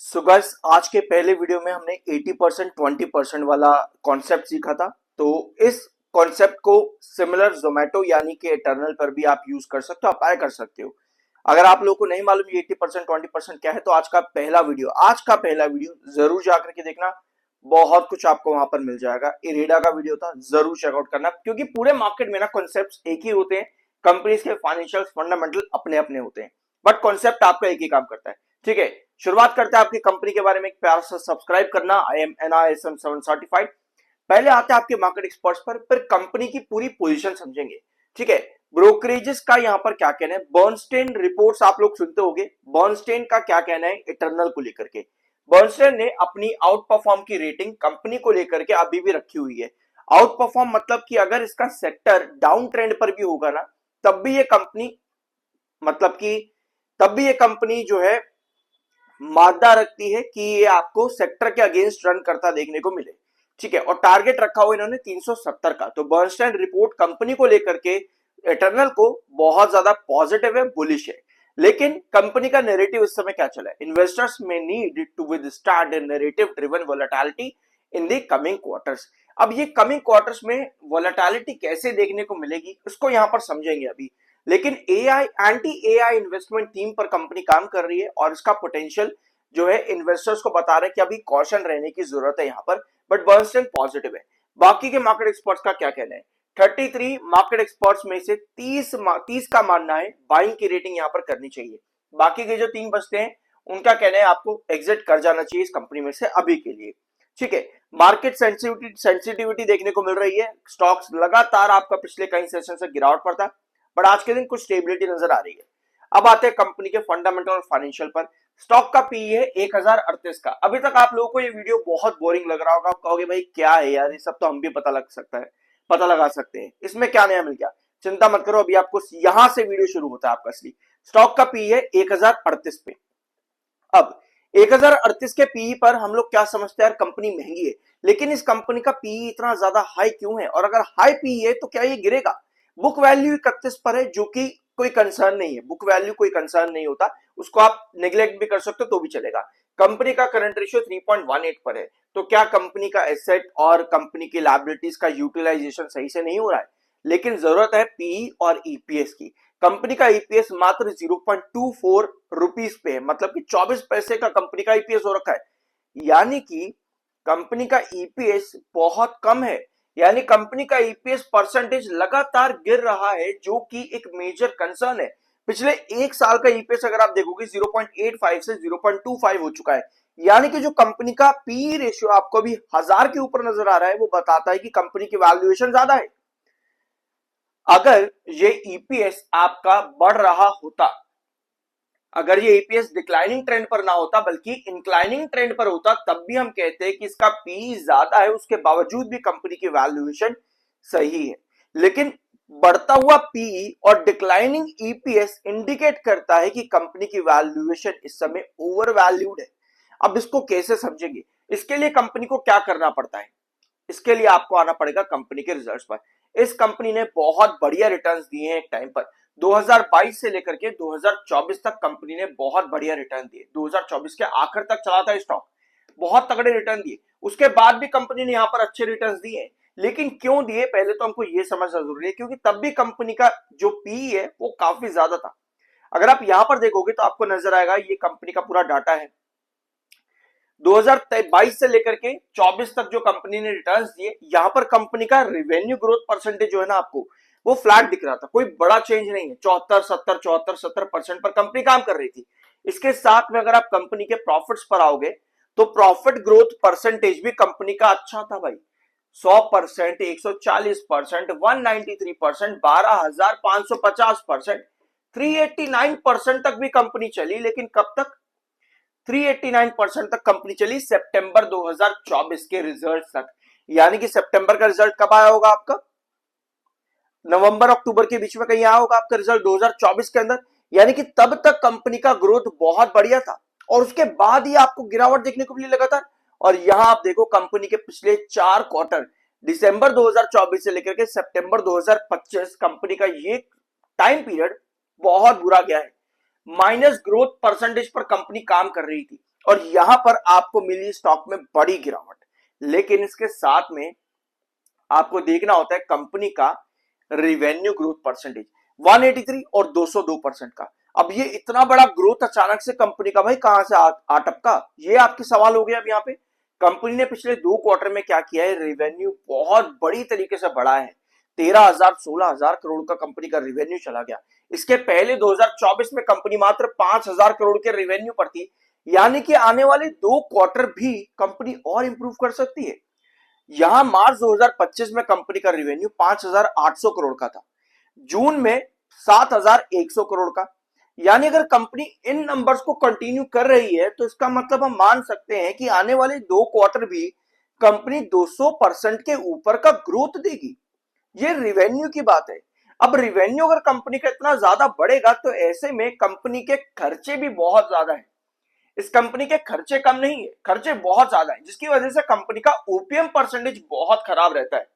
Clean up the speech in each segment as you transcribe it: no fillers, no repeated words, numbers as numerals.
So guys, आज के पहले वीडियो में हमने 80% 20% वाला कॉन्सेप्ट सीखा था। तो इस कॉन्सेप्ट को सिमिलर जोमेटो यानी कि इटर्नल पर भी आप यूज कर सकते हो, अप्लाई कर सकते हो। अगर आप लोगों को नहीं मालूम ये 80% 20% क्या है, तो आज का पहला वीडियो जरूर जाकर के देखना। बहुत कुछ आपको वहां पर मिल जाएगा। इरेडा का वीडियो था, जरूर चेकआउट करना, क्योंकि पूरे मार्केट में ना कॉन्सेप्ट एक ही होते हैं। कंपनीज के फाइनेंशियल फंडामेंटल अपने अपने होते हैं, बट कॉन्सेप्ट आपका एक ही काम करता है। ठीक है, शुरुआत करते हैं आपकी कंपनी के बारे में। एक प्यार से सब्सक्राइब करना। I am NISM 7 certified. पहले आते हैं आपके मार्केट एक्सपर्ट्स पर, फिर कंपनी की पूरी पोजीशन समझेंगे। ठीक है, ब्रोकरेजेस का यहाँ पर क्या कहना है। बर्नस्टेन रिपोर्ट्स आप लोग सुनते होंगे। बर्नस्टेन का क्या कहना है इटर्नल को लेकर के। बर्नस्टेन ने अपनी आउट परफॉर्म की रेटिंग कंपनी को लेकर के अभी भी रखी हुई है। आउट परफॉर्म मतलब कि अगर इसका सेक्टर डाउन ट्रेंड पर भी होगा ना, तब भी ये कंपनी मतलब कि तब भी ये कंपनी जो है मादा रखती है कि ये आपको सेक्टर के अगेंस्ट रन करता देखने को मिले। ठीक है, और टारगेट रखा हुआ इन्होंने 370 का। तो बर्नस्टाइन रिपोर्ट कंपनी को लेकर के इटर्नल को बहुत ज्यादा पॉजिटिव है, बुलिश है। लेकिन कंपनी का नैरेटिव इस समय क्या चला है। Investors may need to withstand narrative driven volatility in the coming quarters. अब ये कमिंग क्वार्टर्स में वोलेटिलिटी कैसे देखने को मिलेगी, उसको यहां पर समझेंगे अभी। लेकिन एंटी एआई इन्वेस्टमेंट टीम पर कंपनी काम कर रही है, और इसका पोटेंशियल जो है इन्वेस्टर्स को बता रहे हैं कि अभी कॉशन रहने की जरूरत है यहाँ पर। बट बर्नस्टेन पॉजिटिव है। बाकी के मार्केट एक्सपर्ट्स का क्या कहना है। 33 मार्केट एक्सपर्ट्स में से 30 का मानना है बाइंग की रेटिंग यहाँ पर करनी चाहिए। बाकी के जो 3 बचते हैं, उनका कहना है आपको एग्जिट कर जाना चाहिए इस कंपनी में से अभी के लिए। ठीक है, मार्केट सेंसिटिविटी देखने को मिल रही है। स्टॉक्स लगातार आपका पिछले कई सेशन से गिरावट पर था, बट आज के दिन कुछ स्टेबिलिटी नजर आ रही है। अब आते हैं कंपनी के फंडामेंटल और फाइनेंशियल पर। स्टॉक का पीई है 1038 का। अभी तक आप लोगों को ये वीडियो बहुत बोरिंग लग रहा होगा। आप कहोगे भाई क्या है यार, ये सब तो हम भी पता लगा सकते हैं, इसमें क्या नया मिल गया। चिंता मत करो, अभी आपको यहां से वीडियो शुरू होता है आपका असली। स्टॉक का पीई है 1038 पे। अब 1038 के पीई पर हम लोग क्या समझते हैं, यार कंपनी महंगी है। लेकिन इस कंपनी का पीई इतना ज्यादा हाई क्यों है, और अगर हाई पीई है तो क्या ये गिरेगा। बुक वैल्यू 31 पर है, जो कि कोई कंसर्न नहीं है। बुक वैल्यू कोई कंसर्न नहीं होता, उसको आप नेग्लेक्ट भी कर सकते हो तो भी चलेगा। कंपनी का करंट रेशियो 3.18 पर है। तो क्या कंपनी का एसेट और कंपनी की लायबिलिटीज का यूटिलाइजेशन सही से नहीं हो रहा है। लेकिन जरूरत है पीई और ईपीएस की। कंपनी का ईपीएस मात्र 0.24 रुपीस पे है, मतलब कि 24 पैसे का कंपनी का ईपीएस हो रखा है। यानी कि कंपनी का ईपीएस बहुत कम है। यानी कंपनी का ईपीएस परसेंटेज लगातार गिर रहा है, जो कि एक मेजर कंसर्न है। पिछले एक साल का ईपीएस अगर आप देखोगे 0.85 से 0.25 हो चुका है। यानी कि जो कंपनी का पी रेशियो आपको अभी 1000 के ऊपर नजर आ रहा है, वो बताता है कि कंपनी की वैल्यूएशन ज्यादा है। अगर ये ईपीएस आपका बढ़ रहा होता, अगर ये ईपीएस डिक्लाइनिंग ट्रेंड पर ना होता बल्कि इंक्लाइनिंग ट्रेंड पर होता, तब भी हम कहते हैं कि इसका पी ज्यादा है, उसके बावजूद भी कंपनी की वैल्यूएशन सही है। लेकिन बढ़ता हुआ पी और डिक्लाइनिंग ईपीएस इंडिकेट करता है कि कंपनी की वैल्यूएशन इस समय ओवर वैल्यूड है। अब इसको कैसे समझेंगे, इसके लिए कंपनी को क्या करना पड़ता है। इसके लिए आपको आना पड़ेगा कंपनी के रिजल्ट्स पर। इस कंपनी ने बहुत बढ़िया रिटर्न्स दिए हैं एक टाइम पर। 2022 से लेकर के 2024 तक कंपनी ने बहुत बढ़िया रिटर्न दिए। 2024 के आखिर तक चला था स्टॉक, बहुत तगड़े रिटर्न दिए। उसके बाद भी कंपनी ने यहां पर अच्छे रिटर्न्स दिए। लेकिन क्यों दिए, पहले तो हमको यह समझना जरूरी है, क्योंकि तब भी कंपनी का जो पी है वो काफी ज्यादा था। अगर आप यहां पर देखोगे तो आपको नजर आएगा, ये कंपनी का पूरा डाटा है 2022 से लेकर के 24 तक जो कंपनी ने रिटर्न्स दिए। यहां पर कंपनी का रेवेन्यू ग्रोथ परसेंटेज जो है ना, आपको वो फ्लैट दिख रहा था, कोई बड़ा चेंज नहीं है। 74 70 74 70% पर कंपनी काम कर रही थी। इसके साथ में अगर आप कंपनी के प्रॉफिट्स पर आओगे, तो प्रॉफिट ग्रोथ परसेंटेज भी कंपनी का अच्छा था भाई। 100%, 140%, 193%, 12,550%, 389% तक भी कंपनी चली। लेकिन कब तक, 389% तक कंपनी चली सितंबर 2024 के रिजल्ट तक। यानी कि सितंबर का रिजल्ट कब आया होगा आपका, नवंबर अक्टूबर के बीच में कहीं आया होगा आपका रिजल्ट 2024 के अंदर। यानी कि तब तक कंपनी का ग्रोथ बहुत बढ़िया था, और उसके बाद ही आपको गिरावट देखने को मिली लगातार। और यहां आप देखो कंपनी के पिछले 4 क्वार्टर, दिसंबर 2024 से लेकर के सितंबर 2025, कंपनी का ये टाइम पीरियड बहुत बुरा गया है। माइनस ग्रोथ परसेंटेज पर कंपनी काम कर रही थी, और यहां पर आपको मिली स्टॉक में बड़ी गिरावट। लेकिन इसके साथ में आपको देखना होता है कंपनी का रिवेन्यू ग्रोथ परसेंटेज 183 और 202% का। अब ये इतना बड़ा ग्रोथ अचानक से कंपनी का भाई कहां से आ टपका, ये आपके सवाल हो गया। अब यहाँ पे कंपनी ने पिछले 2 क्वार्टर में क्या किया है, रेवेन्यू बहुत बड़ी तरीके से बढ़ा है। 13,000 16,000 करोड़ का कंपनी का रेवेन्यू चला गया। इसके पहले 2024 में कंपनी मात्र 5,000 करोड़ के रेवेन्यू पर थी। यानी कि आने वाले 2 क्वार्टर भी कंपनी और इंप्रूव कर सकती है। यहां मार्च 2025 में कंपनी का रेवेन्यू 5,800 करोड़ का था, जून में 7,100 करोड़ का। यानी अगर कंपनी इन नंबर्स को कंटिन्यू कर रही है तो इसका मतलब हम मान सकते हैं कि आने वाले 2 क्वार्टर भी कंपनी 200% के ऊपर का ग्रोथ देगी। ये रिवेन्यू की बात है। अब रिवेन्यू अगर कंपनी का इतना ज्यादा बढ़ेगा तो ऐसे में कंपनी के खर्चे भी बहुत ज्यादा है। इस कंपनी के खर्चे कम नहीं है, खर्चे बहुत ज्यादा है, जिसकी वजह से कंपनी का ओपीएम परसेंटेज बहुत खराब रहता है।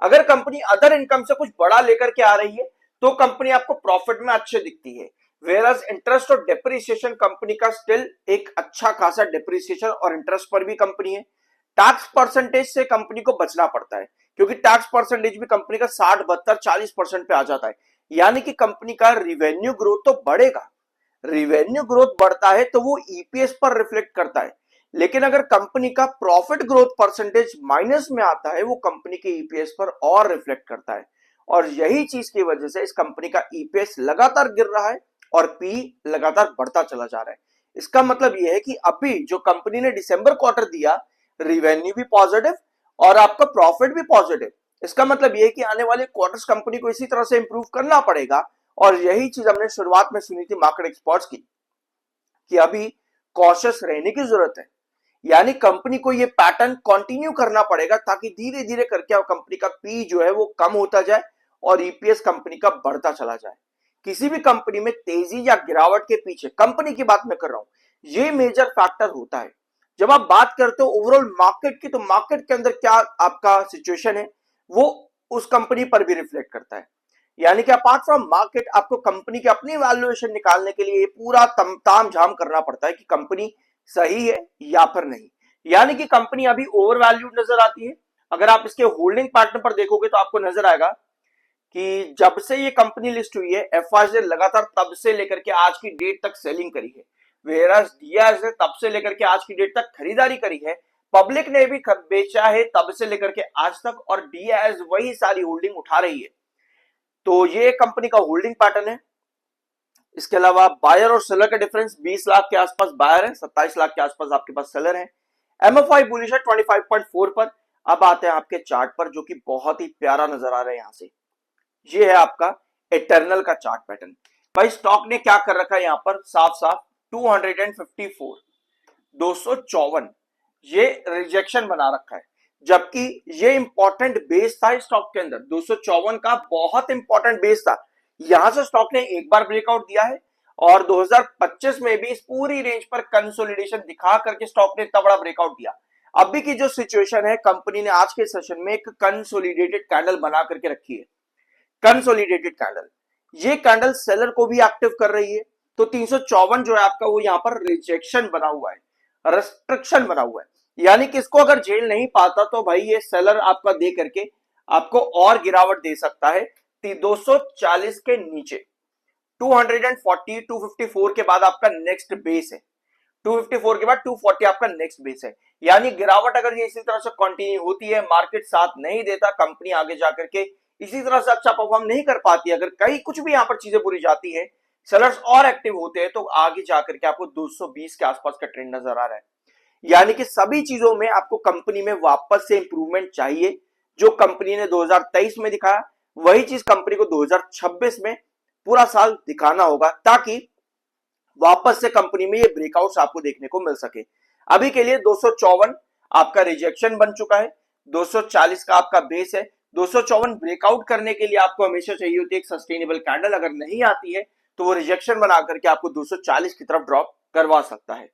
अगर कंपनी अदर इनकम से कुछ बड़ा लेकर के आ रही है तो कंपनी आपको प्रॉफिट में अच्छे दिखती है। वेरस इंटरेस्ट और डिप्रिसिएशन कंपनी का स्टिल एक अच्छा खासा डिप्रिसिएशन और इंटरेस्ट पर भी कंपनी है। टैक्स परसेंटेज से कंपनी को बचना पड़ता है क्योंकि टैक्स परसेंटेज भी कंपनी का 60 72 40% पे आ जाता है। यानी कि कंपनी का रिवेन्यू ग्रोथ तो बढ़ेगा, रिवेन्यू ग्रोथ बढ़ता है तो वो ईपीएस पर रिफ्लेक्ट करता है। लेकिन अगर कंपनी का प्रॉफिट ग्रोथ परसेंटेज माइनस में आता है वो कंपनी के ईपीएस पर और रिफ्लेक्ट करता है। और यही चीज की वजह से इस कंपनी का ईपीएस लगातार गिर रहा है और पी लगातार बढ़ता चला जा रहा है। इसका मतलब यह है कि अभी जो कंपनी ने दिसंबर क्वार्टर दिया, रिवेन्यू भी पॉजिटिव और आपका प्रॉफिट भी पॉजिटिव। इसका मतलब यह है कि आने वाले क्वार्टर्स कंपनी को इसी तरह से इंप्रूव करना पड़ेगा। और यही चीज हमने शुरुआत में सुनी थी मार्केट एक्सपर्ट्स की कि अभी कॉशियस रहने की जरूरत है। यानी कंपनी को ये पैटर्न कंटिन्यू करना पड़ेगा ताकि धीरे धीरे करके कंपनी का पी जो है वो कम होता जाए और ईपीएस कंपनी का बढ़ता चला जाए। किसी भी कंपनी में तेजी या गिरावट के पीछे, कंपनी की बात मैं कर रहा हूं, ये मेजर फैक्टर होता है। जब आप बात करते हो ओवरऑल मार्केट की, तो मार्केट के अंदर क्या आपका सिचुएशन है वो उस कंपनी पर भी रिफ्लेक्ट करता है। यानी कि अपार्ट फ्रॉम मार्केट आपको कंपनी की अपनी वैल्यूएशन निकालने के लिए पूरा ताम झाम करना पड़ता है कि कंपनी सही है या फिर नहीं। यानी कि कंपनी अभी ओवर वैल्यूड नजर आती है। अगर आप इसके होल्डिंग पैटर्न पर देखोगे तो आपको नजर आएगा कि जब से ये कंपनी लिस्ट हुई है एफआईआई ने लगातार तब से लेकर के आज की डेट तक सेलिंग करी है, वेरास डीआईएस ने तब से लेकर के आज की डेट तक खरीदारी करी है। पब्लिक ने भी बेचा है तब से लेकर के आज तक और डीआईएस वही सारी होल्डिंग उठा रही है। तो ये कंपनी का होल्डिंग पैटर्न है। इसके अलावा बायर और सेलर का डिफरेंस 20 लाख के आसपास बायर है, 27 लाख के आसपास आपके पास सेलर है। एमएफआई बुलिश है 25.4 पर। अब आते हैं आपके चार्ट पर जो कि बहुत ही प्यारा नजर आ रहा है। यहां से ये है आपका इटर्नल का चार्ट पैटर्न। भाई स्टॉक ने क्या कर रखा है यहां पर साफ साफ 254 254 ये रिजेक्शन बना रखा है, जबकि ये इंपॉर्टेंट बेस था स्टॉक के अंदर। 254 का बहुत इंपॉर्टेंट बेस था। यहां से स्टॉक ने एक बार ब्रेकआउट दिया है और 2025 में भी इस पूरी रेंज पर कंसोलिडेशन दिखा करके स्टॉक ने इतना बड़ा ब्रेकआउट दिया। अभी की जो सिचुएशन है, कंपनी ने आज के सेशन में एक कंसोलिडेटेड कैंडल बना करके रखी है। कंसोलिडेटेड कैंडल, ये कैंडल सेलर को भी एक्टिव कर रही है। तो 354 जो है आपका वो यहां पर रिजेक्शन बना हुआ है, रेस्ट्रिक्शन बना हुआ है। यानी कि इसको अगर झेल नहीं पाता तो भाई ये सेलर आपका दे करके आपको और गिरावट दे सकता है 240 के नीचे। 240 254 के बाद आपका नेक्स्ट बेस है, 254 के बाद 240 आपका नेक्स्ट बेस है। यानी गिरावट अगर ये इसी तरह से कंटिन्यू होती है, मार्केट साथ नहीं देता, कंपनी आगे जाकर के इसी तरह से अच्छा परफॉर्म नहीं कर पाती, अगर कहीं कुछ भी यहां पर चीजें बुरी जाती है, सेलर्स और एक्टिव होते हैं, तो आगे जाकर के आपको 220 के आसपास का ट्रेंड नजर आ रहा है। यानी कि सभी चीजों में आपको कंपनी में वापस से इंप्रूवमेंट चाहिए। जो कंपनी ने 2023 में दिखाया वही चीज कंपनी को 2026 में पूरा साल दिखाना होगा ताकि वापस से कंपनी में ये ब्रेकआउट्स आपको देखने को मिल सके। अभी के लिए 254 आपका रिजेक्शन बन चुका है, 240 का आपका बेस है। 254 ब्रेकआउट करने के लिए आपको हमेशा चाहिए होती है एक सस्टेनेबल कैंडल, अगर नहीं आती है तो वो रिजेक्शन बना करके आपको 240 की तरफ ड्रॉप करवा सकता है।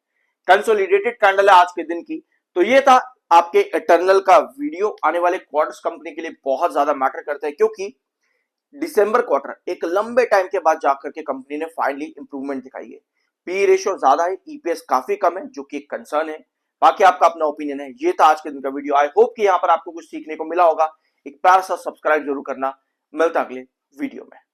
कंसोलिडेटेड कैंडल है आज के दिन की। तो ये था आपके इटर्नल का वीडियो। आने वाले क्वार्टर्स कंपनी के लिए बहुत ज्यादा मैटर करते हैं क्योंकि दिसंबर क्वार्टर एक लंबे टाइम के बाद जाकर के कंपनी ने फाइनली इंप्रूवमेंट दिखाई है। पी रेशियो ज्यादा है, ईपीएस काफी कम है, जो कि एक कंसर्न है। बाकी आपका अपना ओपिनियन है। ये था आज के दिन का वीडियो। आई होप कि यहाँ पर आपको कुछ सीखने को मिला होगा। एक प्यारा सा सब्सक्राइब जरूर करना। मिलता अगले वीडियो में।